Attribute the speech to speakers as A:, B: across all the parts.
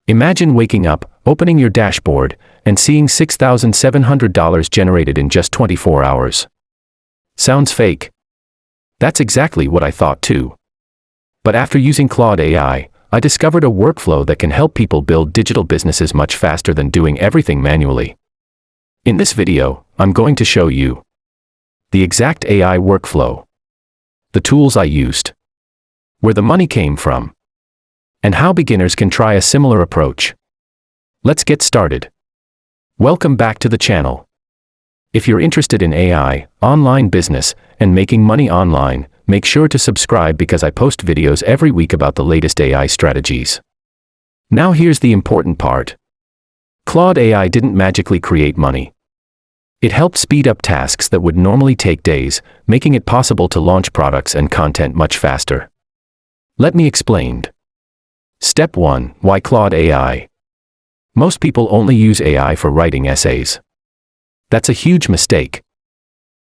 A: Imagine waking up, opening your dashboard, and seeing $6,700 generated in just 24 hours. Sounds fake? That's exactly what I thought too. But after using Claude AI, I discovered a workflow that can help people build digital businesses much faster than doing everything manually. In this video, I'm going to show you the exact AI workflow, the tools I used, where the money came from, and how beginners can try a similar approach. Let's get started. Welcome back to the channel. If you're interested in AI, online business, and making money online, make sure to subscribe because I post videos every week about the latest AI strategies. Now here's the important part. Claude AI didn't magically create money. It helped speed up tasks that would normally take days, making it possible to launch products and content much faster. Let me explain. Step 1. Why Claude AI? Most people only use AI for writing essays. That's a huge mistake.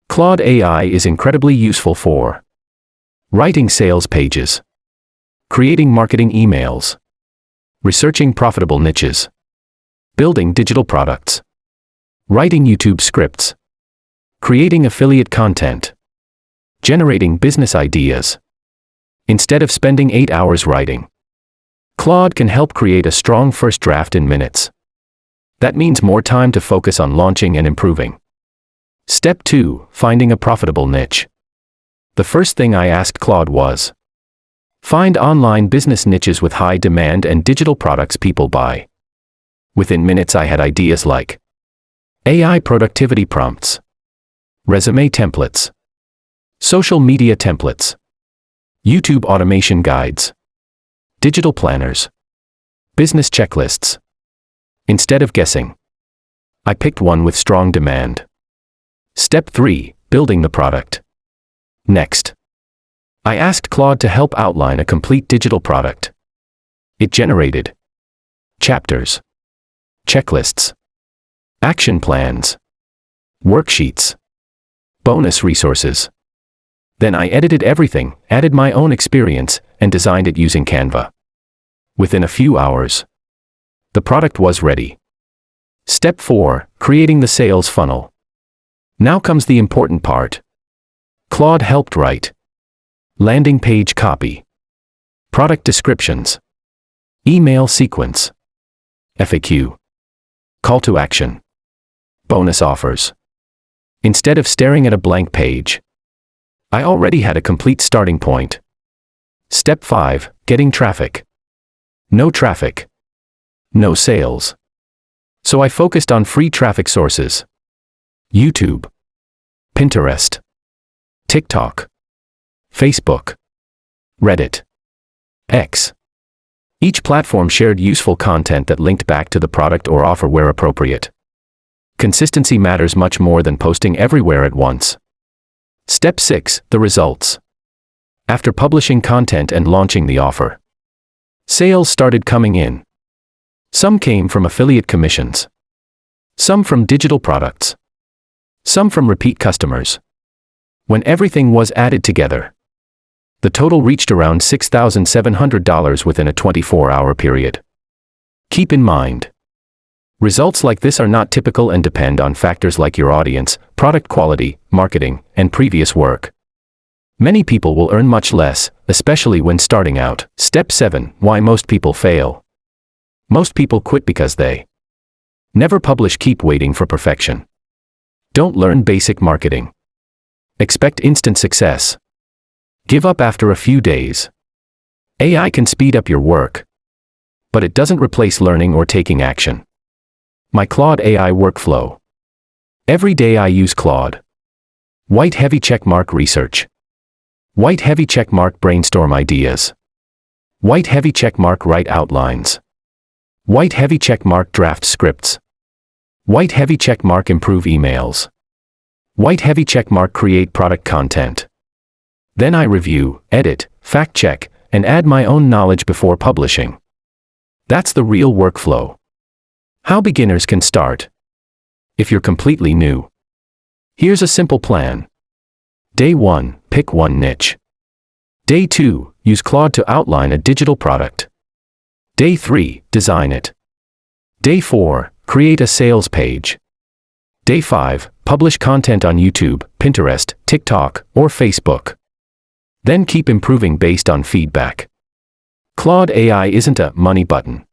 A: Claude AI is incredibly useful for writing sales pages, creating marketing emails, researching profitable niches, building digital products, writing YouTube scripts, creating affiliate content, generating business ideas. Instead of spending 8 hours writing, Claude can help create a strong first draft in minutes. That means more time to focus on launching and improving. Step 2. Finding a profitable niche. The first thing I asked Claude was, find online business niches with high demand and digital products people buy. Within minutes I had ideas like AI productivity prompts, resume templates, social media templates, YouTube automation guides, digital planners, business checklists. Instead of guessing, I picked one with strong demand. Step 3. Building the product. Next, I asked Claude to help outline a complete digital product. It generated chapters, checklists, action plans, worksheets, bonus resources. Then I edited everything, added my own experience, and designed it using Canva. Within a few hours, the product was ready. Step 4. Creating the sales funnel. Now comes the important part. Claude helped write landing page copy, product descriptions, email sequence, FAQ, call to action, bonus offers. Instead of staring at a blank page, I already had a complete starting point. Step 5. Getting traffic. No traffic, no sales. So I focused on free traffic sources: YouTube, Pinterest, TikTok, Facebook, Reddit, X. Each platform shared useful content that linked back to the product or offer where appropriate. Consistency matters much more than posting everywhere at once. Step 6. The results. After publishing content and launching the offer, sales started coming in. Some came from affiliate commissions, some from digital products, some from repeat customers. When everything was added together, the total reached around $6,700 within a 24-hour period. Keep in mind, results like this are not typical and depend on factors like your audience, product quality, marketing, and previous work. Many people will earn much less, especially when starting out. Step 7. Why most people fail. Most people quit because they never publish. Keep waiting for perfection. Don't learn basic marketing. Expect instant success. Give up after a few days. AI can speed up your work, but it doesn't replace learning or taking action. My Claude AI workflow. Every day I use Claude. White heavy checkmark research. White heavy checkmark brainstorm ideas. White heavy checkmark write outlines. White heavy checkmark draft scripts. White heavy checkmark improve emails. White heavy checkmark create product content. Then I review, edit, fact check, and add my own knowledge before publishing. That's the real workflow. How beginners can start. If you're completely new, here's a simple plan. Day 1, pick one niche. Day 2, use Claude to outline a digital product. Day 3, design it. Day 4, create a sales page. Day 5, publish content on YouTube, Pinterest, TikTok, or Facebook. Then keep improving based on feedback. Claude AI isn't a money button.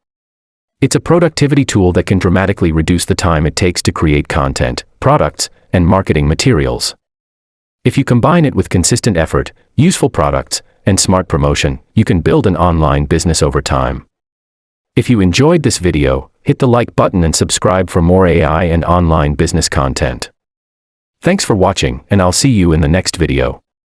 A: It's a productivity tool that can dramatically reduce the time it takes to create content, products, and marketing materials. If you combine it with consistent effort, useful products, and smart promotion, you can build an online business over time. If you enjoyed this video, hit the like button and subscribe for more AI and online business content. Thanks for watching, and I'll see you in the next video.